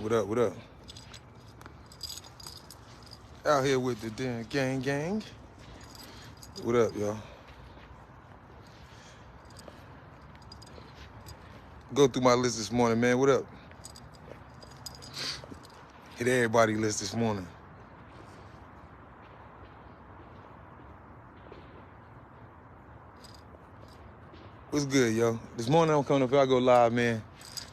What up, what up? Out here with the damn gang. What up, y'all? Go through my list this morning, man. What up? Hit everybody list this morning. What's good, yo? This morning I'm coming up here, I go live, man.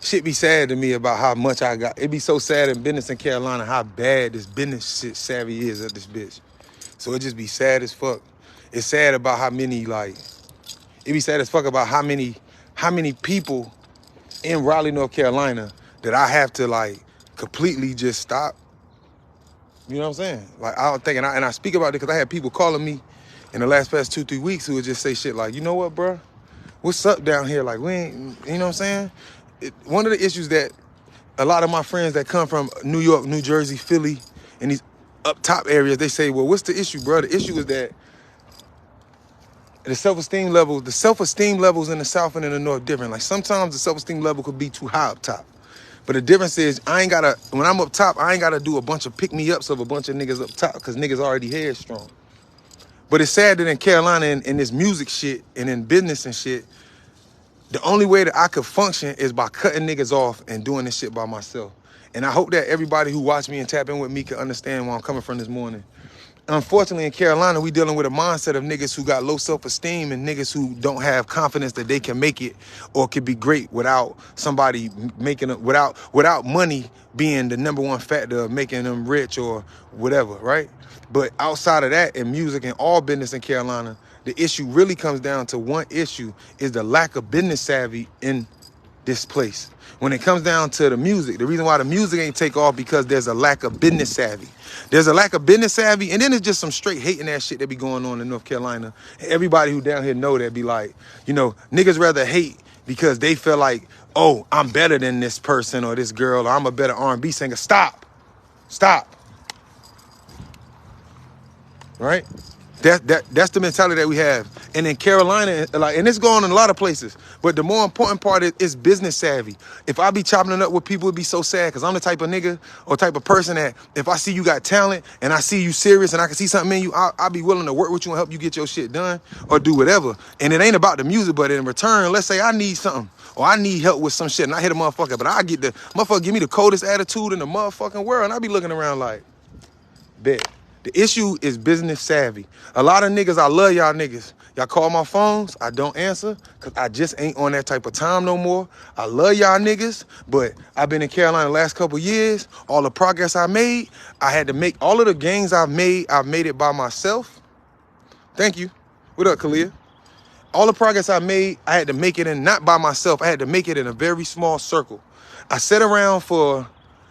Shit be sad to me about how much I got. It be so sad in business in Carolina how bad this business shit savvy is at this bitch. So it just be sad as fuck. It's sad about how many, like, it be sad as fuck about how many people in Raleigh, North Carolina that I have to, like, completely just stop. You know what I'm saying? Like, I don't think, and I speak about it because I had people calling me in the past 2-3 weeks who would just say shit like, you know what, bro? What's up down here? Like, we ain't, you know what I'm saying? One of the issues that a lot of my friends that come from New York, New Jersey, Philly, and these up top areas, they say, well, what's the issue, bro? The issue is that the self-esteem levels in the South and in the North different. Like, sometimes the self-esteem level could be too high up top. But the difference is when I'm up top, I ain't gotta do a bunch of pick-me-ups of a bunch of niggas up top because niggas already headstrong. But it's sad that in Carolina, in this music shit and in business and shit, the only way that I could function is by cutting niggas off and doing this shit by myself. And I hope that everybody who watch me and tap in with me can understand where I'm coming from this morning. Unfortunately, in Carolina, we dealing with a mindset of niggas who got low self-esteem and niggas who don't have confidence that they can make it or could be great without somebody making it, without money being the number one factor of making them rich or whatever, right? But outside of that, in music and all business in Carolina, the issue really comes down to one issue, is the lack of business savvy in this place. When it comes down to the music, the reason why the music ain't take off because there's a lack of business savvy. There's a lack of business savvy, and then it's just some straight hating ass shit that be going on in North Carolina. Everybody who down here know that be like, you know, niggas rather hate because they feel like, oh, I'm better than this person or this girl, or I'm a better R&B singer. Stop. Right? That's the mentality that we have. And in Carolina, like, and it's going in a lot of places, but the more important part is business savvy. If I be chopping it up with people, it'd be so sad because I'm the type of nigga or type of person that if I see you got talent and I see you serious and I can see something in you, I'll be willing to work with you and help you get your shit done or do whatever. And it ain't about the music, but in return, let's say I need something or I need help with some shit and I hit a motherfucker, but I get the motherfucker give me the coldest attitude in the motherfucking world and I be looking around like, bet. The issue is business savvy. A lot of niggas, I love y'all niggas. Y'all call my phones, I don't answer because I just ain't on that type of time no more. I love y'all niggas, but I've been in Carolina the last couple years. All the progress I made, I had to make all of the gains I've made it by myself. Thank you. What up, Kalia? All the progress I made, I had to make it in, not by myself. I had to make it in a very small circle. I sat around for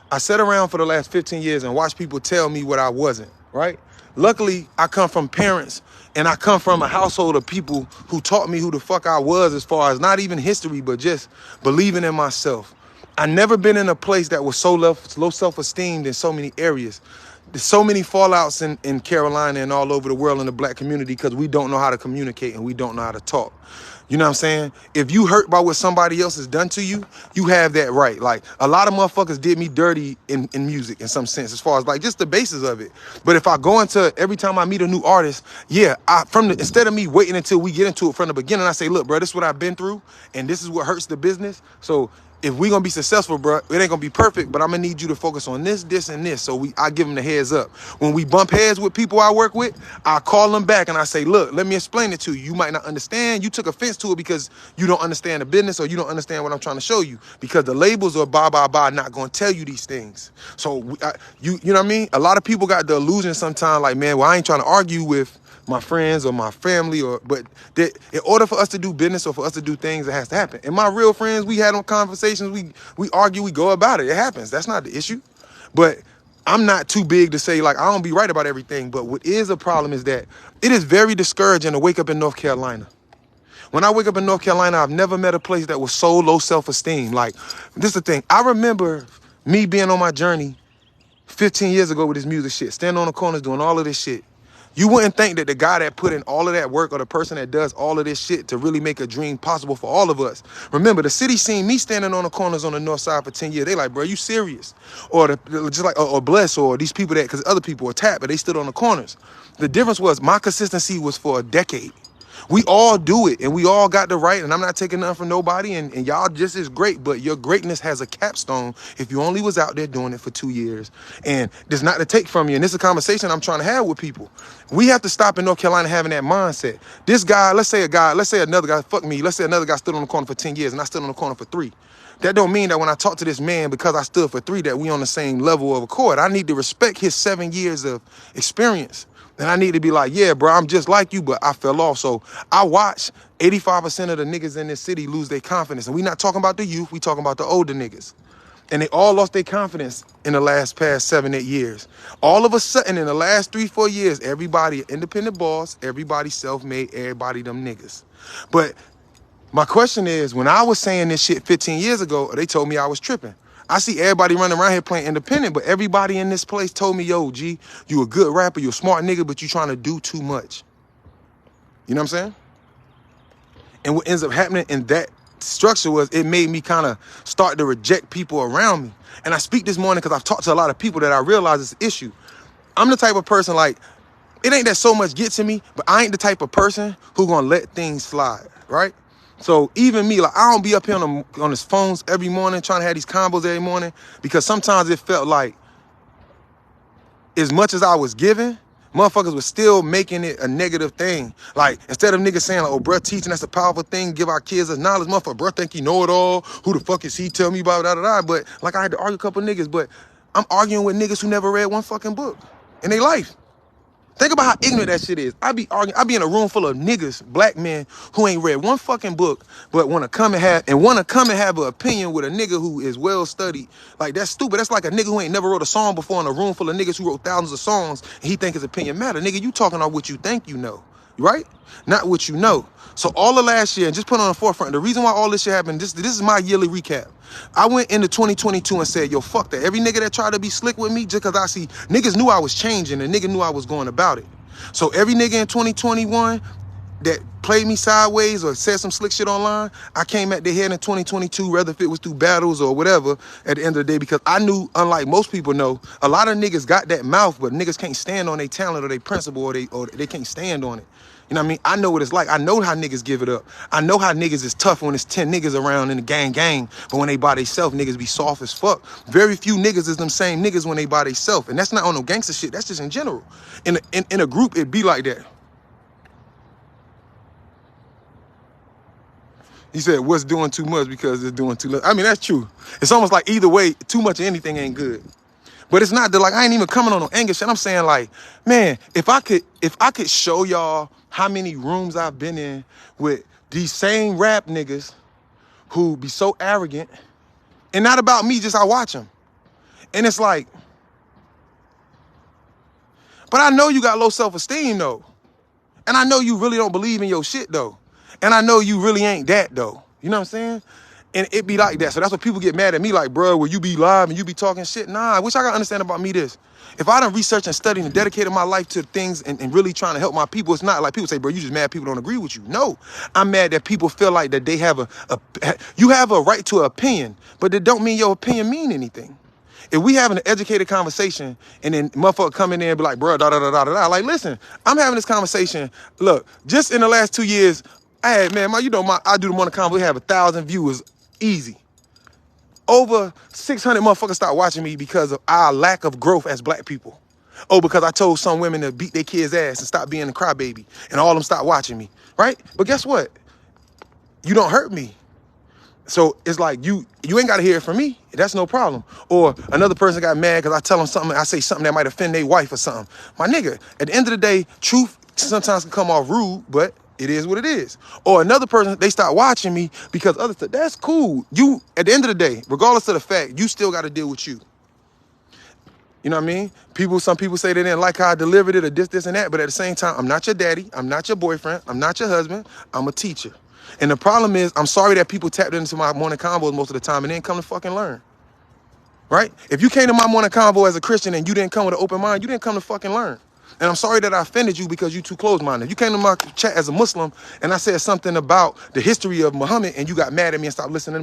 the last 15 years and watched people tell me what I wasn't, right? Luckily, I come from parents and I come from a household of people who taught me who the fuck I was as far as not even history, but just believing in myself. I never been in a place that was so low self-esteem in so many areas. There's so many fallouts in Carolina and all over the world in the black community because we don't know how to communicate and we don't know how to talk. You know what I'm saying? If you hurt by what somebody else has done to you, you have that right. Like, a lot of motherfuckers did me dirty in music in some sense, as far as like just the basis of it. But if I go into every time I meet a new artist, yeah, instead of me waiting until we get into it from the beginning, I say, look, bro, this is what I've been through and this is what hurts the business. So if we're gonna be successful, bro, it ain't gonna be perfect, but I'm gonna need you to focus on this, this, and this. So I give them the heads up. When we bump heads with people I work with, I call them back and I say, look, let me explain it to you. You might not understand. You took offense to it because you don't understand the business or you don't understand what I'm trying to show you. Because the labels are not gonna tell you these things. So you know what I mean? A lot of people got the illusion sometimes like, man, well, I ain't trying to argue with my friends or my family, but in order for us to do business or for us to do things, it has to happen. And my real friends, we had on conversations, we argue, we go about it. It happens. That's not the issue. But I'm not too big to say, like, I don't be right about everything. But what is a problem is that it is very discouraging to wake up in North Carolina. When I wake up in North Carolina, I've never met a place that was so low self-esteem. Like, this is the thing. I remember me being on my journey 15 years ago with this music shit, standing on the corners doing all of this shit. You wouldn't think that the guy that put in all of that work or the person that does all of this shit to really make a dream possible for all of us. Remember, the city seen me standing on the corners on the north side for 10 years. They like, bro, you serious? Or just like, or Bless, or these people that, because other people were tapped, but they stood on the corners. The difference was my consistency was for a decade. We all do it, and we all got the right, and I'm not taking nothing from nobody, and y'all just is great, but your greatness has a capstone if you only was out there doing it for 2 years. And there's not to take from you, and this is a conversation I'm trying to have with people. We have to stop in North Carolina having that mindset. This guy, let's say another guy, fuck me, let's say another guy stood on the corner for 10 years, and I stood on the corner for 3. That don't mean that when I talk to this man, because I stood for 3, that we on the same level of accord. I need to respect his 7 years of experience. And I need to be like, yeah, bro, I'm just like you, but I fell off. So I watch 85% of the niggas in this city lose their confidence. And we not talking about the youth, we talking about the older niggas. And they all lost their confidence in the past 7, 8 years. All of a sudden, in the last 3, 4 years, everybody independent boss, everybody self-made, everybody them niggas. But my question is, when I was saying this shit 15 years ago, they told me I was tripping. I see everybody running around here playing independent, but everybody in this place told me, yo, G, you a good rapper, you a smart nigga, but you trying to do too much. You know what I'm saying? And what ends up happening in that structure was it made me kind of start to reject people around me. And I speak this morning because I've talked to a lot of people that I realize it's an issue. I'm the type of person, like, it ain't that so much get to me, but I ain't the type of person who gonna let things slide, right? So even me, like, I don't be up here on his phones every morning trying to have these combos every morning, because sometimes it felt like as much as I was giving, motherfuckers was still making it a negative thing. Like, instead of niggas saying, like, oh, bruh, teaching, that's a powerful thing, give our kids a knowledge, motherfucker, bruh, think he know it all. Who the fuck is he? Tell me about da-da-da. But, like, I had to argue a couple niggas, but I'm arguing with niggas who never read one fucking book in their life. Think about how ignorant that shit is. I be arguing, I be in a room full of niggas, black men, who ain't read one fucking book, but want to come and have an opinion with a nigga who is well studied. Like, that's stupid. That's like a nigga who ain't never wrote a song before in a room full of niggas who wrote thousands of songs, and he think his opinion matter. Nigga, you talking about what you think you know, right? Not what you know. So all of last year, and just put on the forefront, the reason why all this shit happened, this is my yearly recap. I went into 2022 and said, yo, fuck that. Every nigga that tried to be slick with me, just because I see, niggas knew I was changing, and nigga knew I was going about it. So every nigga in 2021 that played me sideways or said some slick shit online, I came at their head in 2022, whether if it was through battles or whatever, at the end of the day, because I knew, unlike most people know, a lot of niggas got that mouth, but niggas can't stand on their talent or their principle, or they can't stand on it. You know what I mean? I know what it's like. I know how niggas give it up. I know how niggas is tough when it's 10 niggas around in the gang, but when they by themselves, niggas be soft as fuck. Very few niggas is them same niggas when they by themselves. And that's not on no gangster shit. That's just in general. In a group, it be like that. He said, what's doing too much because it's doing too little? I mean, that's true. It's almost like either way, too much of anything ain't good. But it's not that, like, I ain't even coming on no anger shit. I'm saying, like, man, if I could show y'all how many rooms I've been in with these same rap niggas who be so arrogant, and not about me, just I watch them. And it's like, but I know you got low self-esteem though. And I know you really don't believe in your shit though. And I know you really ain't that though. You know what I'm saying? And it be like that. So that's what people get mad at me, like, bro, will you be live and you be talking shit? Nah, I wish I could understand about me this. If I done researched and studied and dedicated my life to things and really trying to help my people, it's not like people say, bro, you just mad people don't agree with you. No, I'm mad that people feel like that they have you have a right to an opinion, but it don't mean your opinion mean anything. If we having an educated conversation and then motherfucker come in there and be like, bro, da da da da da, like, listen, I'm having this conversation. Look, just in the last 2 years, I had, man, I do the morning convo, we have 1,000 viewers, easy. Over 600 motherfuckers start watching me because of our lack of growth as black people. Oh, because I told some women to beat their kids' ass and stop being a crybaby, and all of them start watching me, right? But guess what? You don't hurt me. So it's like, you ain't got to hear it from me. That's no problem. Or another person got mad because I tell them something, I say something that might offend their wife or something. My nigga, at the end of the day, truth sometimes can come off rude, but it is what it is. Or another person, they start watching me because other stuff. That's cool. You, at the end of the day, regardless of the fact, you still got to deal with you. You know what I mean? Some people say they didn't like how I delivered it or this, and that. But at the same time, I'm not your daddy. I'm not your boyfriend. I'm not your husband. I'm a teacher. And the problem is, I'm sorry that people tapped into my morning combos most of the time and didn't come to fucking learn. Right? If you came to my morning convo as a Christian and you didn't come with an open mind, you didn't come to fucking learn. And I'm sorry that I offended you because you too close-minded. You came to my chat as a Muslim and I said something about the history of Muhammad and you got mad at me and stopped listening to me.